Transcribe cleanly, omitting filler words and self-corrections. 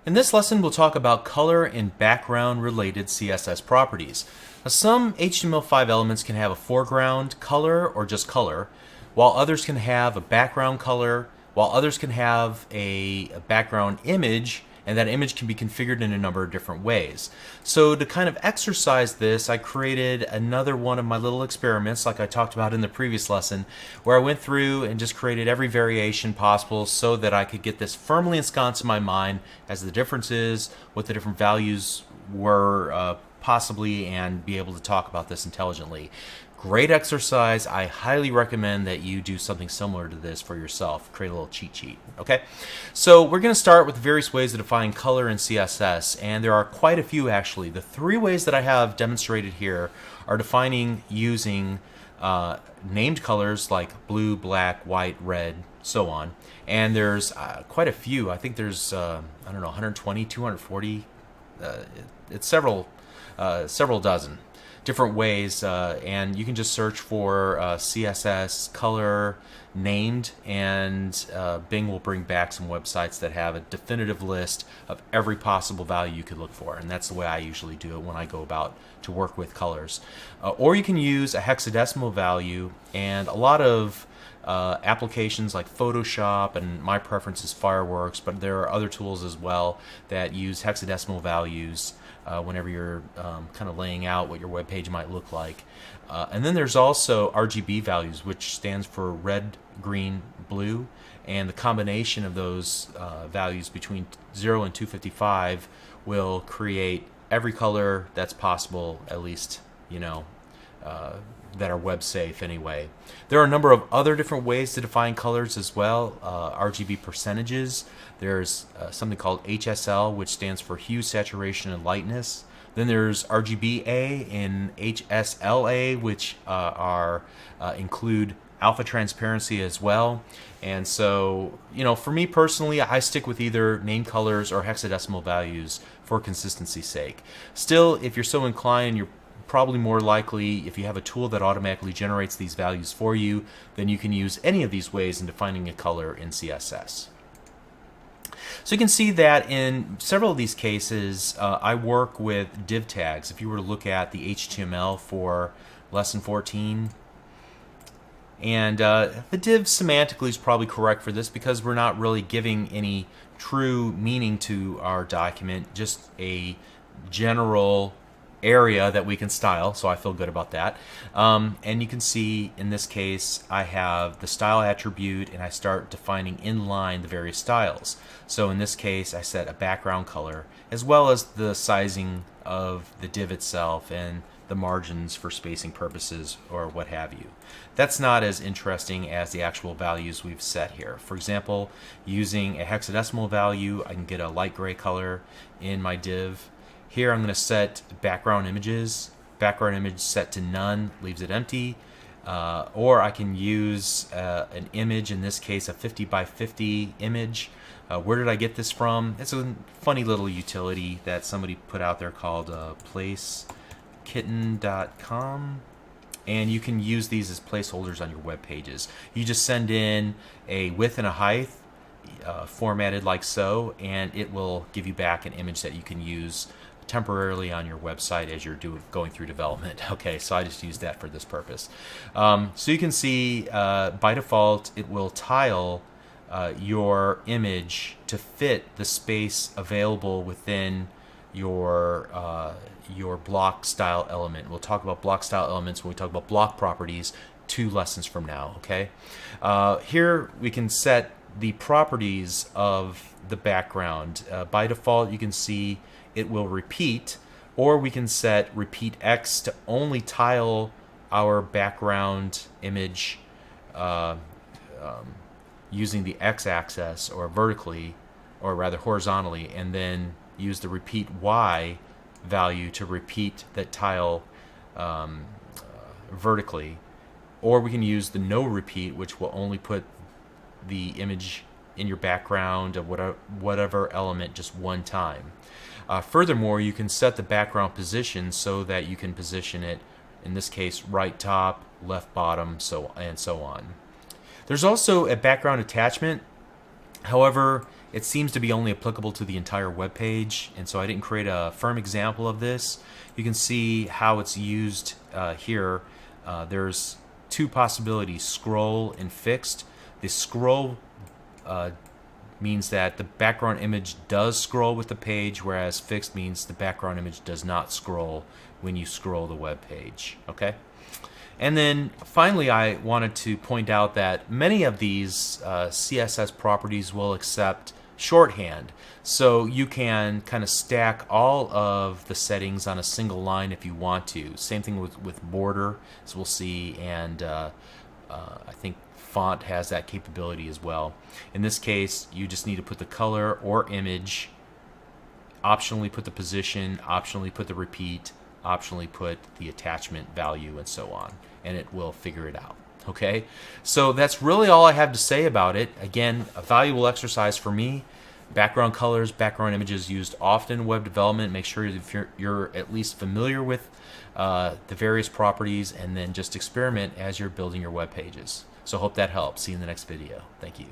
In this lesson, we'll talk about color and background related CSS properties. Now, some HTML5 elements can have a foreground color or just color, while others can have a background color, while others can have a background image, and that image can be configured in a number of different ways. So to kind of exercise this, I created another one of my little experiments like I talked about in the previous lesson, where I went through and just created every variation possible so that I could get this firmly ensconced in my mind as the differences, what the different values were possibly, and be able to talk about this intelligently. Great exercise. I highly recommend that you do something similar to this for yourself. Create a little cheat sheet. Okay, so we're going to start with various ways to define color in CSS, and there are quite a few actually. The three ways that I have demonstrated here are defining using named colors like blue, black, white, red, so on. And there's quite a few. I think there's I don't know, 120, 240. It's several dozen different ways, and you can just search for CSS color named, and Bing will bring back some websites that have a definitive list of every possible value you could look for, and that's the way I usually do it when I go about to work with colors. Or you can use a hexadecimal value, and a lot of applications like Photoshop, and my preference is Fireworks, but there are other tools as well that use hexadecimal values whenever you're kind of laying out what your web page might look like. And then there's also RGB values, which stands for red, green, blue, and the combination of those values between 0 and 255 will create every color that's possible, at least, you know, that are web safe anyway. There are a number of other different ways to define colors as well. RGB percentages. There's something called HSL, which stands for hue, saturation, and lightness. Then there's RGBA and HSLA, which include alpha transparency as well. And so, you know, for me personally, I stick with either name colors or hexadecimal values for consistency's sake. Still, if you're so inclined, you're probably more likely, if you have a tool that automatically generates these values for you, then you can use any of these ways in defining a color in CSS. So you can see that in several of these cases, I work with div tags. If you were to look at the HTML for lesson 14, and the div semantically is probably correct for this because we're not really giving any true meaning to our document, just a general area that we can style, so I feel good about that. And you can see in this case I have the style attribute, and I start defining inline the various styles. So in this case I set a background color as well as the sizing of the div itself and the margins for spacing purposes or what have you. That's not as interesting as the actual values we've set here. For example, using a hexadecimal value, I can get a light gray color in my div. Here I'm going to set background images. Background image set to none, leaves it empty. Or I can use an image, in this case a 50 by 50 image. Where did I get this from? It's a funny little utility that somebody put out there called placekitten.com. And you can use these as placeholders on your web pages. You just send in a width and a height formatted like so, and it will give you back an image that you can use temporarily on your website as you're going through development. Okay, so I just used that for this purpose. So you can see by default it will tile your image to fit the space available within your block style element. We'll talk about block style elements when we talk about block properties 2 lessons from now. Okay, here we can set the properties of the background. By default, you can see it will repeat, or we can set repeat X to only tile our background image using the X-axis or vertically, or rather horizontally, and then use the repeat Y value to repeat that tile vertically. Or we can use the no repeat, which will only put the image in your background of whatever element just one time. Furthermore, you can set the background position so that you can position it, in this case, right top, left bottom, and so on. There's also a background attachment. However, it seems to be only applicable to the entire web page, and so I didn't create a firm example of this. You can see how it's used here. There's two possibilities, scroll and fixed. The scroll means that the background image does scroll with the page, whereas fixed means the background image does not scroll when you scroll the web page. Okay? And then finally, I wanted to point out that many of these CSS properties will accept shorthand. So you can kind of stack all of the settings on a single line if you want to. Same thing with border, as we'll see, and I think font has that capability as well. In this case, you just need to put the color or image, optionally put the position, optionally put the repeat, optionally put the attachment value, and so on, and it will figure it out. Okay, so that's really all I have to say about it. Again, a valuable exercise for me. Background colors, background images used often in web development. Make sure you're at least familiar with the various properties, and then just experiment as you're building your web pages. So hope that helps. See you in the next video. Thank you.